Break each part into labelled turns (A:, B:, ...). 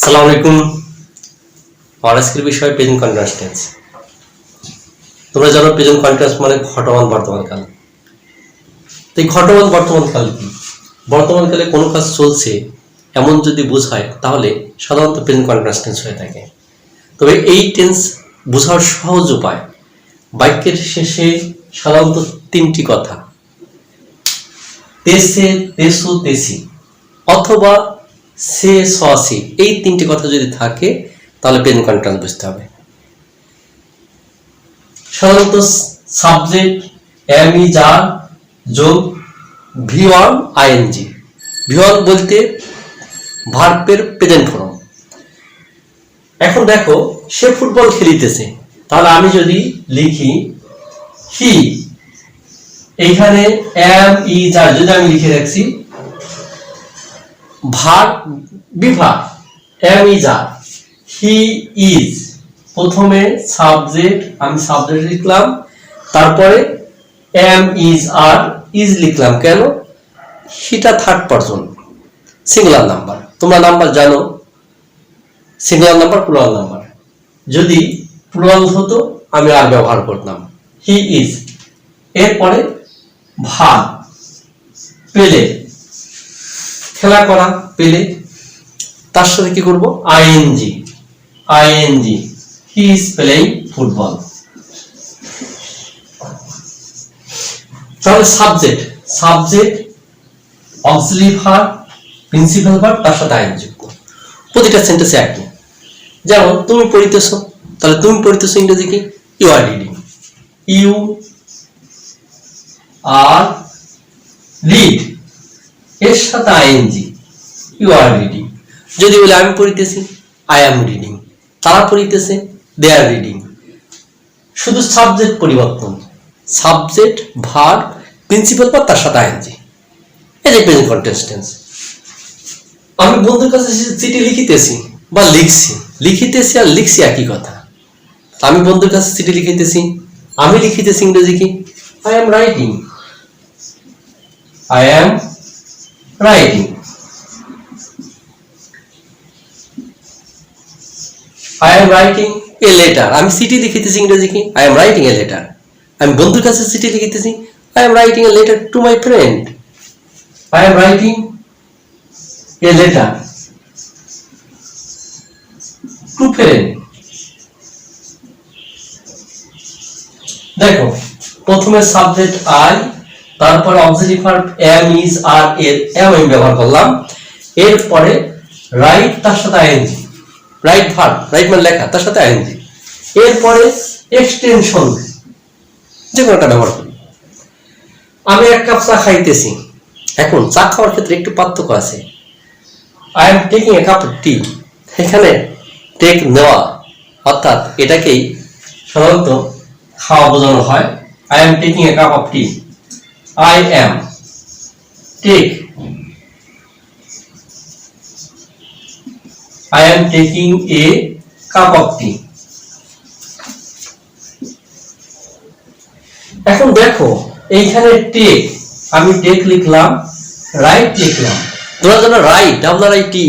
A: আসসালামু আলাইকুম। আমার আজকের বিষয় প্রেজেন্ট কন্টিনিউয়াস টেন্স। তোমরা জানো প্রেজেন্ট কন্টিনিউয়াস মানে ঘটমান বর্তমান কাল। তো এই ঘটমান বর্তমান কাল কি? বর্তমান কালে কোনো কাজ চলছে এমন যদি বোঝায় তাহলে সাধারণত প্রেজেন্ট কন্টিনিউয়াস টেন্স হয়ে থাকে। তবে এই টেন্স বোঝার সহজ উপায়, বাক্যের শেষে সাধারণত তিনটি কথা, তেসে, তেসু, তেসি অথবা সে, সি, এই তিনটি কথা যদি থাকে তাহলে প্রেজেন্ট কন্টিনিউয়াস বুঝতে হবে। সাধারণত সাবজেক্ট এম ই যার যোগ ভি1 আইএনজি। ভি1 বলতে ভার্বের প্রেজেন্ট ফর্ম। এখন দেখো সে ফুটবল খেলিতেছে, তাহলে আমি যদি লিখি হি, এইখানে এম ই যার যদি আমি লিখে রাখছি ভার্ব বিভাগ এম ই যার, হি ইজ, প্রথমে সাবজেক্ট আমি সাবজেক্ট লিখলাম, তারপরে এম ইজ আর ইজ লিখলাম। কেন? হিটা থার্ড পারসন সিঙ্গুলার নাম্বার। তোমরা নাম্বার জানো, সিঙ্গুলার নাম্বার প্লুরাল নাম্বার। যদি প্লুরাল হতো আমি আর ব্যবহার করতাম হি ইজ। এরপরে ভার্ব পেলে, খেলা করা পেলে, তার সাথে কি করব ING, ING he is playing football. তাহলে subject, subject auxiliary verb principal verb তার সাথে আইএনজি যুক্ত। প্রতিটা সেন্টেন্সে একই। যেমন তুমি পড়িতেছো, তাহলে তুমি পড়িতেছো ইংরেজি কি you are reading, you are read, এর সাথে আইএনজি ইউ আর রিডিং। যদি বলে আমি পড়িতেছি আই অ্যাম রিডিং, তারা পড়িতেছে দে আর রিডিং। শুধু সাবজেক্ট পরিবর্তন, সাবজেক্ট ভার্ব প্রিন্সিপাল ভার্ব তার সাথে আইএনজি। এই যে প্রেজেন্ট কন্টিনিউয়াস টেন্স। আমি বন্ধুর কাছে চিঠি লিখিতেছি বা লিখছি, লিখিতেছি আর লিখছি একই কথা। আমি বন্ধুর কাছে চিঠি লিখিতেছি, আমি লিখিতেছি ইংরেজি কি I am writing, I am writing. I am writing a letter. আমি চিঠি লিখিতেছি ইংরেজি কি I am writing a letter. আমি বন্ধুর কাছে চিঠি লিখিতেছি I am writing a letter to my friend. I am writing a letter to friend. দেখো প্রথমে সাবজেক্ট আই, তারপরে অক্সিলারি ভার্ব এম ইজ আর এর এম আমি ব্যবহার করলাম। এরপরে রাইট তার সাথে আইএনজি, রাইট ভার্ব, রাইট মানে লেখা, তার সাথে আইএনজি। এরপরে এক্সটেনশন যে কোনোটা ব্যবহার করি। আমি এক কাপ চা খাইতেছি। এখন চা খাওয়ার ক্ষেত্রে একটু পার্থক্য আছে। I am taking a cup of tea, এখানে টেক নেওয়া, অর্থাৎ এটাকেই সাধারণত খাওয়া বোঝানো হয়। I am taking a cup of tea, I am take, I am taking a cup of tea. এখন দেখো এইখানে টেক, আমি টেক লিখলাম, রাইট লিখলাম। তোমরা জানো রাইট ডাবল আই টি,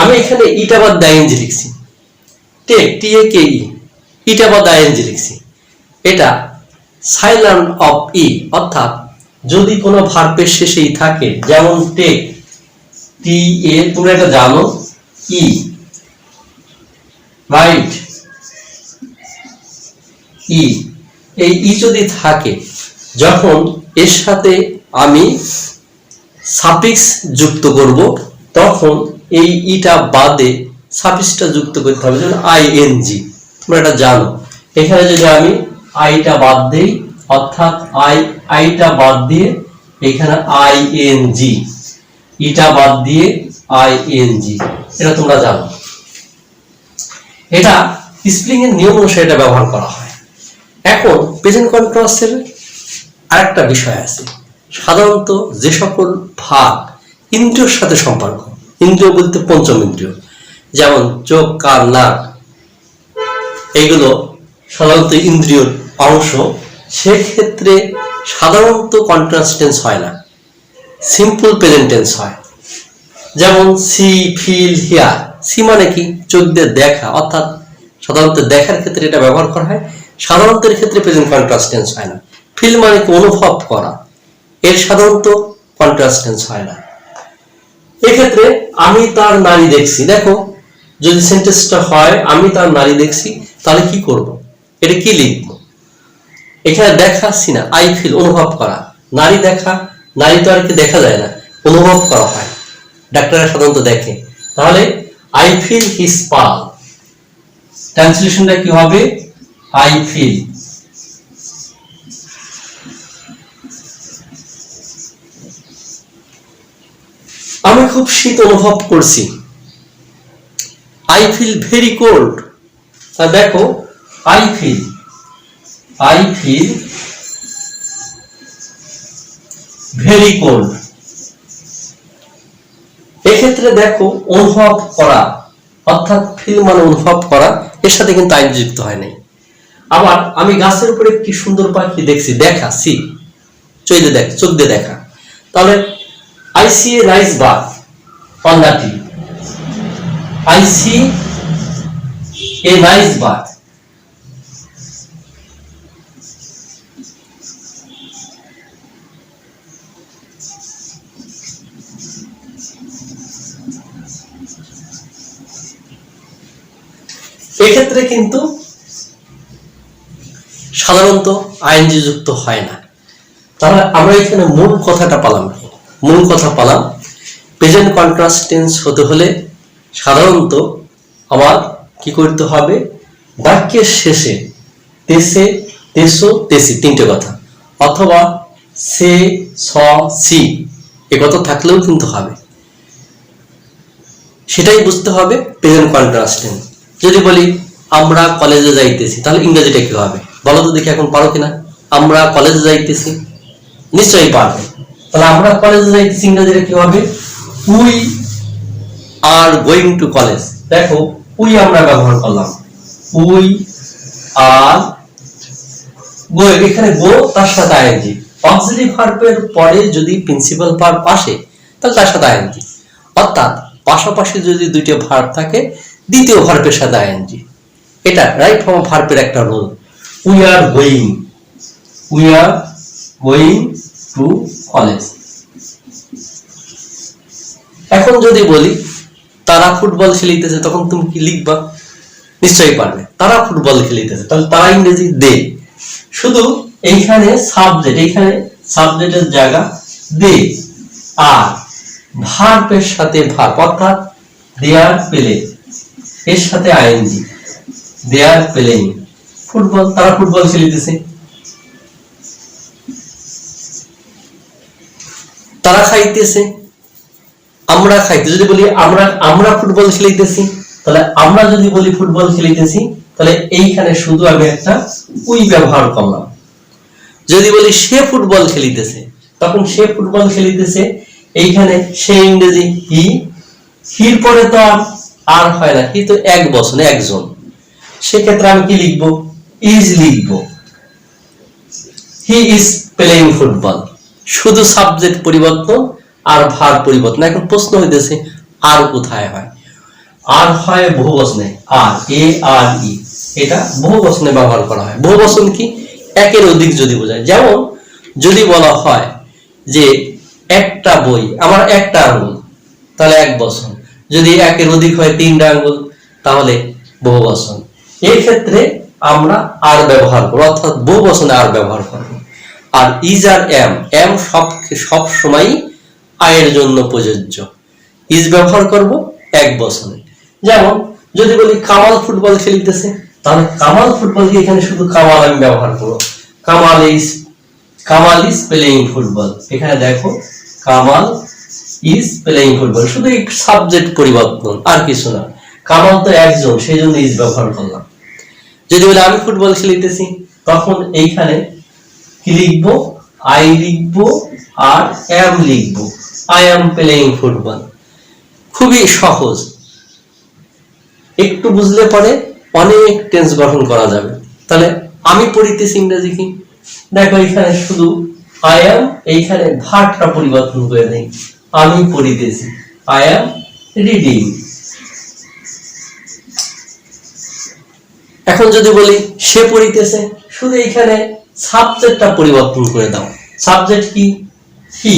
A: আমি এখানে ইটা বাদ আইএনজি লিখছি। টেক টি এ কে ই, ইটা বাদ আইএনজি লিখছি। এটা সাইলেন্ট অফ ই, অর্থাৎ যদি কোনো ভার্বের শেষেই থাকে, যেমন টেক টি এ, তোমরা এটা জানো, ই, রাইট ই, এই ই যদি থাকে, যখন এর সাথে আমি সাফিক্স যুক্ত করব তখন এই ইটা বাদে সাফিক্সটা যুক্ত করতে হবে, যেমন আইএনজি। তোমরা এটা জানো। এখানে যদি আমি আইটা বাদ দেই, অর্থাৎ আইটা বাদ দিয়ে এখানে আইএনজি, ইটা বাদ দিয়ে আইএনজি, এটা তোমরা জানো। এটা স্পেলিং এর নিয়ম অনুসারে এটা ব্যবহার করা হয়। এখন প্রেজেন্ট কন্টিনিউয়াসের আরেকটা বিষয় আছে। সাধারণত যে সকল ভাগ ইন্দ্রিয়র সাথে সম্পর্ক, ইন্দ্রিয় বলতে পঞ্চম ইন্দ্রিয়, যেমন চোখ, কান, নাক, এইগুলো সাধারণত ইন্দ্রিয়র অংশ, সেক্ষেত্রে সাধারণত কন্টিনিউয়াস টেন্স হয় না, সিম্পল প্রেজেন্ট টেন্স হয়। যেমন সি ফিল হিয়ার। সি মানে কি? চোখ দিয়ে দেখা, অর্থাৎ সাধারণত দেখার ক্ষেত্রে এটা ব্যবহার করা হয়, সাধারণত এর ক্ষেত্রে প্রেজেন্ট কন্টিনিউয়াস টেন্স হয় না। ফিল মানে কি? অনুভব করা, এর সাধারণত কন্টিনিউয়াস টেন্স হয় না। এক্ষেত্রে আমি তার নারী দেখছি, দেখো যদি সেন্টেন্সটা হয় আমি তার নারী দেখছি, তাহলে কি করব? এটা কি লিখবো? এখানে দেখাচ্ছি না, আই ফিল, অনুভব করা। নারী দেখা, নারী তো আর কি দেখা যায় না, অনুভব করা হয়, ডাক্তাররা সাধারণত দেখে। তাহলে আই ফিল হিজ পাল, ট্রান্সলেশনটা কি হবে? আই ফিল আমি খুব শীত অনুভব করছি, আই ফিল ভেরি কোল্ড। দেখো আই ফিল ভেরি কোল্ড, এক্ষেত্রে দেখো অনুভব করা, অর্থাৎ ফিল মানে অনুভব করা, এর সাথে কিন্তু আইন যুক্ত হয় নাই। আবার আমি গাছের উপরে কি সুন্দর পাখি দেখছি, দেখা, সি, চোখ দিয়ে দেখা। তাহলে I see a nice bird on the tree. I see a nice bird. এক্ষেত্রে কিন্তু সাধারণত আইএনজি যুক্ত হয় না। তাহলে আমরা এখানে মূল কথাটা পালাম, প্রেজেন্ট কন্টিনিউয়াস টেন্স হতে হলে সাধারণত আবার কি করতে হবে? বাক্যের শেষে তেসে, তেসো, তেসি তিনটে কথা, অথবা সে, স, সি এ কথা থাকলেও কিন্তু হবে। সেটাই বুঝতে হবে প্রেজেন্ট কন্টিনিউয়াস টেন্স। যদি বলি আমরা কলেজে যাইতেছি, তাহলে ইংরেজিটা কি হবে বলো তো দেখি, এখন পারো কিনা? আমরা কলেজে যাইতেছি, নিশ্চয়ই পারবে। তাহলে আমরা কলেজে যাইতেছি ইংরেজিটা কি হবে? We are going to college. দেখো উই আমরা ব্যবহার করলাম, উই আর গোয়িং, এখানে গো তার সাথে আইএনজি। অক্সিলারি ভার্বের পরে যদি প্রিন্সিপাল ভার্ব আসে তাহলে তার সাথে আইএনজি, অর্থাৎ পাশাপাশি যদি দুইটা ভার্ব থাকে দ্বিতীয় ভার্বের সাথে আইএনজি। এটা রাইট ফর্ম ভার্বের একটা rule. We are going to college. এখন যদি বলি তারা ফুটবল খেলিতেছে, তখন তুমি কি লিখবা? নিশ্চয়ই পারবে, তারা ফুটবল খেলিতেছে, তাহলে তারা ইংরেজি দে। শুধু এইখানে সাবজেক্টের জায়গা দে, আর ভার্বের সাথে ভার্ব, অর্থাৎ দে আর প্লে এর সাথে ING, they are playing football, তারা ফুটবল খেলিতেছে। তারা খাইতেছে, আমরা খাইতে, যদি বলি আমরা ফুটবল খেলিতেছি, তাহলে আমরা যদি বলি ফুটবল খেলিতেছি, তাহলে এইখানে শুধু আমি একটা উই ব্যবহার করলাম। যদি বলি সে ফুটবল খেলিতেছে, তখন সে ফুটবল খেলিতেছে, এইখানে সে ইংরেজি হি, হির পরে তো আর হয় না, হি তো এক বছর একজন, সেক্ষেত্রে আমি কি লিখবো? ইজ লিখবো। হি ইজ প্লেইং ফুটবল, শুধু সাবজেক্ট পরিবর্তন আর ভার্ব পরিবর্তন। এখন প্রশ্ন হইতেছে আর কোথায় হয়? আর হয় বহুবচনে, আর এ আর ই, এটা বহুবচনে ব্যবহার করা হয়। বহুবচন কি? একের অধিক যদি বোঝায়। যেমন যদি বলা হয় যে একটা বই, আমার একটা আঙ্গুল, তাহলে এক বচন। যদি একের অধিক হয় তিনটা আঙ্গুল, তাহলে বহুবচন। এই ক্ষেত্রে আমরা আর ব্যবহার করব, অর্থাৎ বহুবচনে আর ব্যবহার করব। আর ইজ আর এম সব সময় আয়ের জন্য প্রযোজ্য। ইজ ব্যবহার করব এক বচনে। যেমন যদি বলি কামাল ফুটবল খেলিতেছে, তাহলে কামাল ফুটবলকে এখানে শুধু কামাল আমি ব্যবহার করব। কামাল ইজ প্লেইং ফুটবল, এখানে দেখো কামাল ইজ প্লেইং ফুটবল, শুধু একটু সাবজেক্ট পরিবর্তন, আর কিছু না। কামাল তো একজন, সেই জন্য ইজ ব্যবহার করলাম। যদি বলি আমি ফুটবল খেলিতেছি, তখন এইখানে কি লিখবো? আই লিখবো আর এম লিখবো, আই এম প্লেইং ফুটবল। খুবই সহজ, একটু বুঝলে পরে অনেক টেন্স গঠন করা যাবে। তাহলে আমি পড়িতেছি ইংরেজি কি? দেখো এখানে শুধু আই এম, এইখানে ভার্বটা পরিবর্তন করে দেই, আমি পড়িতেছি, আই অ্যাম রিডিং। এখন যদি বলি সে পড়িতেছে, শুধু এখানে সাবজেক্টটা পরিবর্তন করে দাও। সাবজেক্ট কি? হি।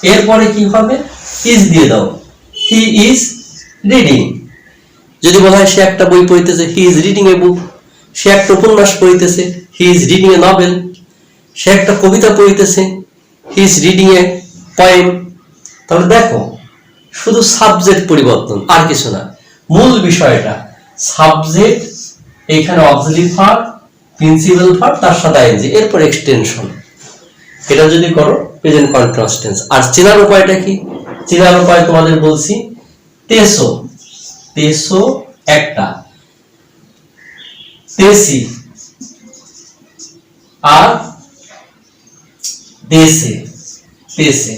A: এরপরে কি হবে? ইজ দিয়ে দাও। হি ইজ রিডিং। যদি বলা হয় সে একটা বই পড়িতেছে, হি ইজ রিডিং এ বুক। সে একটা উপন্যাস পড়িতেছে, he is reading a novel. সে একটা কবিতা পড়িতেছে, he is reading a poem. তাহলে দেখো শুধু সাবজেক্ট পরিবর্তন, আর কিছু না। মূল বিষয়টা সাবজেক্ট, এইখানে অক্সিলারি ভার্ব, প্রিন্সিপাল ভার্ব, তার সাথে আইএনজি, এরপর এক্সটেনশন। এটা যদি করো প্রেজেন্ট কন্টিনিউয়াস টেন্স। আর চেনার উপায়টা কি? চেনার উপায় তোমাদের বলছি, তেসো, তেসো একটা, তেসি আর দেশে, দেশে,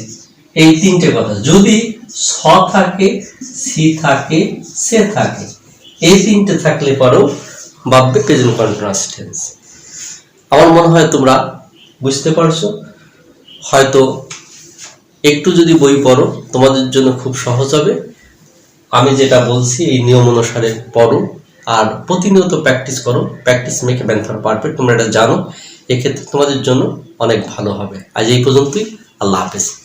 A: এই তিনটে কথা। যদি স থাকে, সি থাকে, সে থাকে, এই তিনটে থাকলে পরেও ভাববে প্রেজেন্ট কন্টিনিউয়াস টেন্স। আমার মনে হয় তোমরা বুঝতে পারছো। হয়তো একটু যদি বই পড়ো তোমাদের জন্য খুব সহজ হবে। আমি যেটা বলছি এই নিয়ম অনুসারে পড়ো আর প্রতিনিয়ত প্র্যাকটিস করো। Practice make a man perfect, তোমরা এটা জানো। এক্ষেত্রে তোমাদের জন্য অনেক ভালো হবে। আজ এই পর্যন্তই। আল্লাহ হাফেজ।